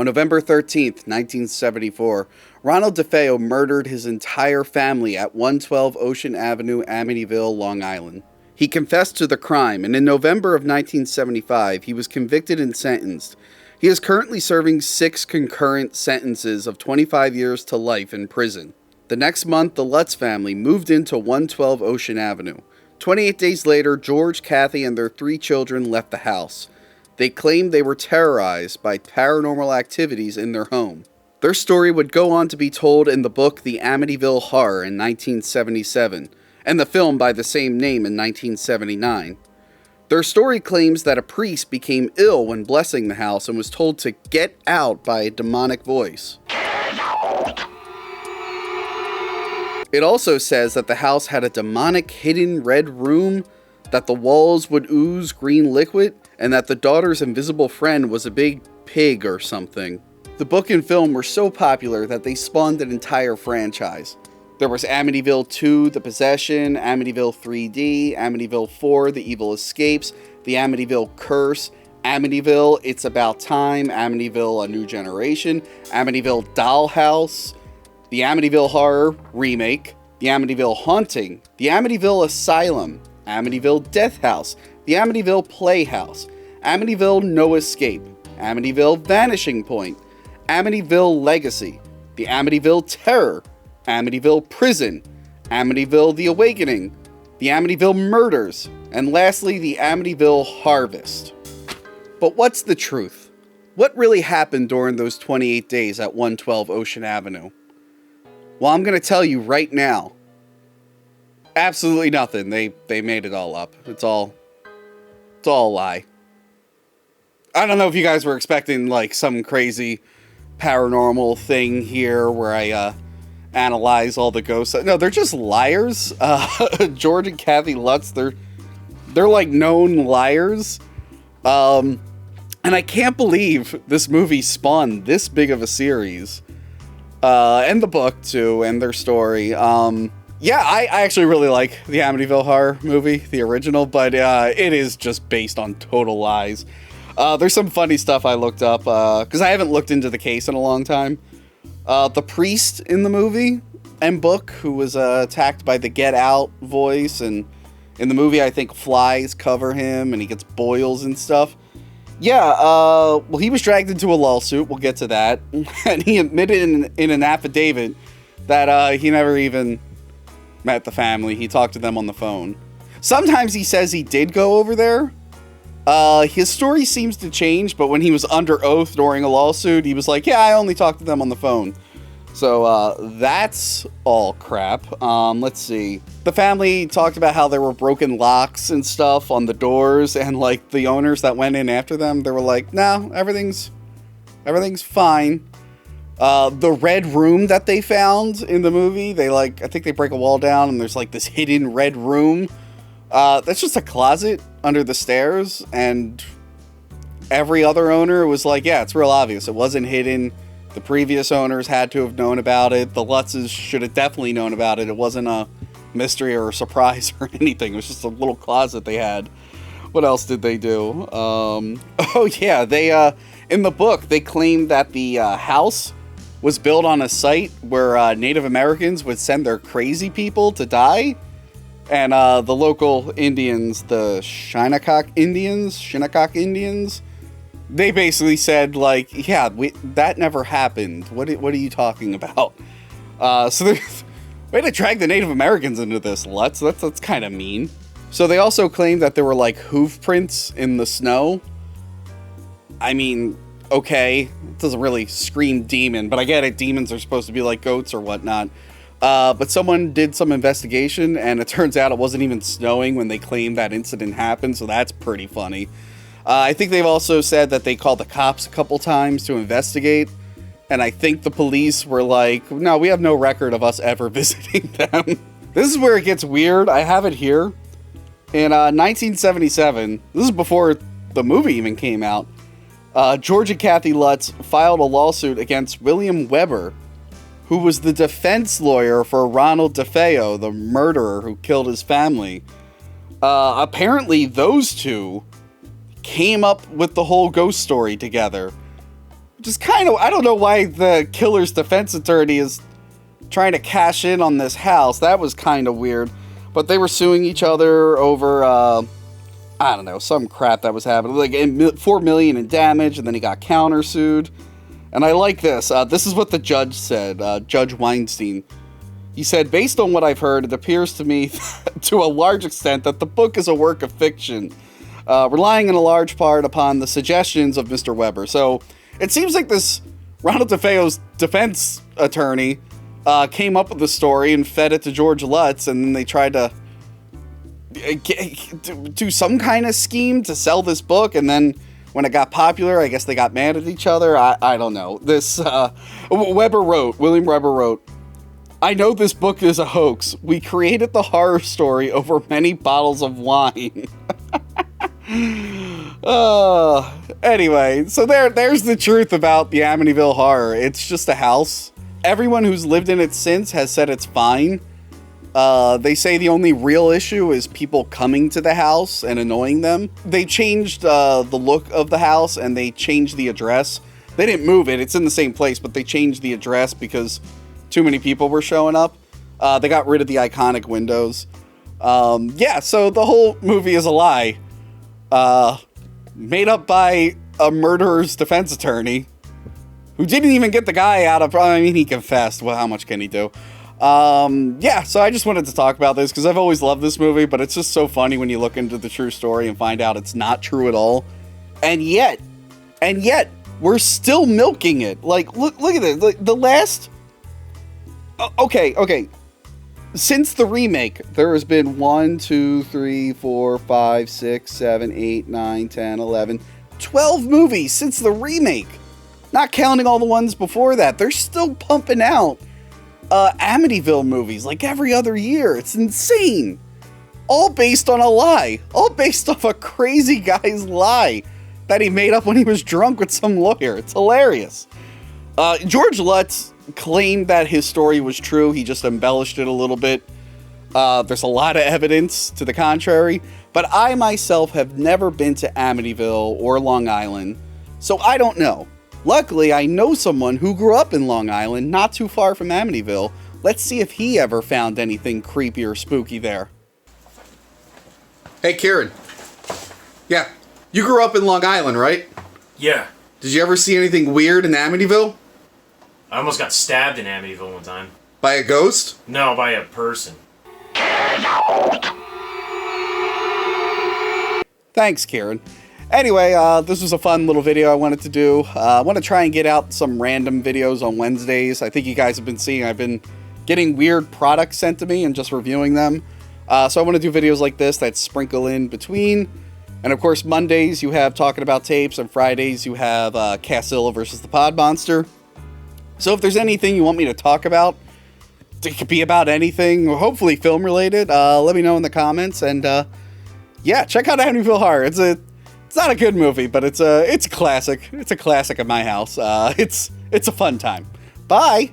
On November 13th, 1974, Ronald DeFeo murdered his entire family at 112 Ocean Avenue, Amityville, Long Island. He confessed to the crime, and in November of 1975, he was convicted and sentenced. He is currently serving 6 concurrent sentences of 25 years to life in prison. The next month, the Lutz family moved into 112 Ocean Avenue. 28 days later, George, Kathy, and their 3 children left the house. They claimed they were terrorized by paranormal activities in their home. Their story would go on to be told in the book The Amityville Horror in 1977, and the film by the same name in 1979. Their story claims that a priest became ill when blessing the house and was told to get out by a demonic voice. It also says that the house had a demonic hidden red room, that the walls would ooze green liquid, and that the daughter's invisible friend was a big pig or something. The book and film were so popular that they spawned an entire franchise. There was Amityville 2, The Possession, Amityville 3D, Amityville 4, The Evil Escapes, The Amityville Curse, Amityville, It's About Time, Amityville A New Generation, Amityville Dollhouse, The Amityville Horror Remake, The Amityville Haunting, The Amityville Asylum, Amityville Death House, The Amityville Playhouse, Amityville No Escape, Amityville Vanishing Point, Amityville Legacy, The Amityville Terror, Amityville Prison, Amityville The Awakening, The Amityville Murders, and lastly, The Amityville Harvest. But what's the truth? What really happened during those 28 days at 112 Ocean Avenue? Well, I'm going to tell you right now. Absolutely nothing. They made it all up. It's all a lie. I don't know if you guys were expecting like some crazy paranormal thing here where I analyze all the ghosts. No, they're just liars. George and Kathy Lutz, they're like known liars. And I can't believe this movie spawned this big of a series. And the book too, and their story. Yeah, I actually really like the Amityville Horror movie, the original, but it is just based on total lies. There's some funny stuff I looked up, because I haven't looked into the case in a long time. The priest in the movie and book, who was attacked by the Get Out voice, and in the movie I think flies cover him, and he gets boils and stuff. Yeah, well, he was dragged into a lawsuit, we'll get to that, and he admitted in an affidavit that he never even met the family. He talked to them on the phone. Sometimes he says he did go over there. His story seems to change, but when he was under oath during a lawsuit, he was like, yeah, I only talked to them on the phone. So, that's all crap. Let's see. The family talked about how there were broken locks and stuff on the doors, and, like, the owners that went in after them, they were like, no, everything's fine. The red room that they found in the movie, I think they break a wall down, and there's, like, this hidden red room. That's just a closet under the stairs, and every other owner was like, yeah, it's real obvious. It wasn't hidden. The previous owners had to have known about it. The Lutzes should have definitely known about it. It wasn't a mystery or a surprise or anything. It was just a little closet they had. What else did they do? Oh yeah, they, in the book, they claimed that the house was built on a site where Native Americans would send their crazy people to die. And the local Indians, the Shinnecock Indians, they basically said, like, yeah, that never happened. What are you talking about? So they're way to drag the Native Americans into this, Lutz. That's kind of mean. So they also claimed that there were, like, hoof prints in the snow. I mean, okay, it doesn't really scream demon, but I get it. Demons are supposed to be like goats or whatnot. But someone did some investigation, and it turns out it wasn't even snowing when they claimed that incident happened, so that's pretty funny. I think they've also said that they called the cops a couple times to investigate, and I think the police were like, no, we have no record of us ever visiting them. This is where it gets weird. I have it here. In 1977, this is before the movie even came out, George and Kathy Lutz filed a lawsuit against William Weber, who was the defense lawyer for Ronald DeFeo, the murderer who killed his family. Apparently, those two came up with the whole ghost story together. Just kind of, I don't know why the killer's defense attorney is trying to cash in on this house. That was kind of weird. But they were suing each other over, I don't know, some crap that was happening. Like $4 million in damage, and then he got countersued. And I like this. This is what the judge said, Judge Weinstein. He said, based on what I've heard, it appears to me to a large extent that the book is a work of fiction, relying in a large part upon the suggestions of Mr. Weber. So it seems like this Ronald DeFeo's defense attorney came up with the story and fed it to George Lutz, and then they tried to do some kind of scheme to sell this book, and then when it got popular, I guess they got mad at each other. I don't know. This William Weber wrote, I know this book is a hoax. We created the horror story over many bottles of wine. Anyway, so there's the truth about the Amityville horror. It's just a house. Everyone who's lived in it since has said it's fine. They say the only real issue is people coming to the house and annoying them. They changed the look of the house, and they changed the address. They didn't move it. It's in the same place, but they changed the address because too many people were showing up. They got rid of the iconic windows. Yeah, so the whole movie is a lie. Made up by a murderer's defense attorney who didn't even get the guy out of... I mean, he confessed. Well, how much can he do? Yeah, so I just wanted to talk about this because I've always loved this movie, but it's just so funny when you look into the true story and find out it's not true at all. And yet, we're still milking it. Like, look at this. Like, the last... Okay. Since the remake, there has been 1, 2, 3, 4, 5, 6, 7, 8, 9, 10, 11, 12 movies since the remake. Not counting all the ones before that. They're still pumping out Amityville movies like every other year. It's insane. All based on a lie. All based off a crazy guy's lie that he made up when he was drunk with some lawyer. It's hilarious. George Lutz claimed that his story was true. He just embellished it a little bit. There's a lot of evidence to the contrary, but I myself have never been to Amityville or Long Island, so I don't know. Luckily, I know someone who grew up in Long Island, not too far from Amityville. Let's see if he ever found anything creepy or spooky there. Hey, Kieran. Yeah, you grew up in Long Island, right? Yeah. Did you ever see anything weird in Amityville? I almost got stabbed in Amityville one time. By a ghost? No, by a person. Thanks, Kieran. Anyway, this was a fun little video I wanted to do. I want to try and get out some random videos on Wednesdays. I think you guys have been seeing I've been getting weird products sent to me and just reviewing them. So I want to do videos like this that sprinkle in between. And of course, Mondays you have Talking About Tapes, and Fridays you have Cassilla versus the Pod Monster. So if there's anything you want me to talk about, it could be about anything, hopefully film related, let me know in the comments. And yeah, check out Amityville Horror. It's not a good movie, but it's a classic. It's a classic at my house. It's a fun time. Bye.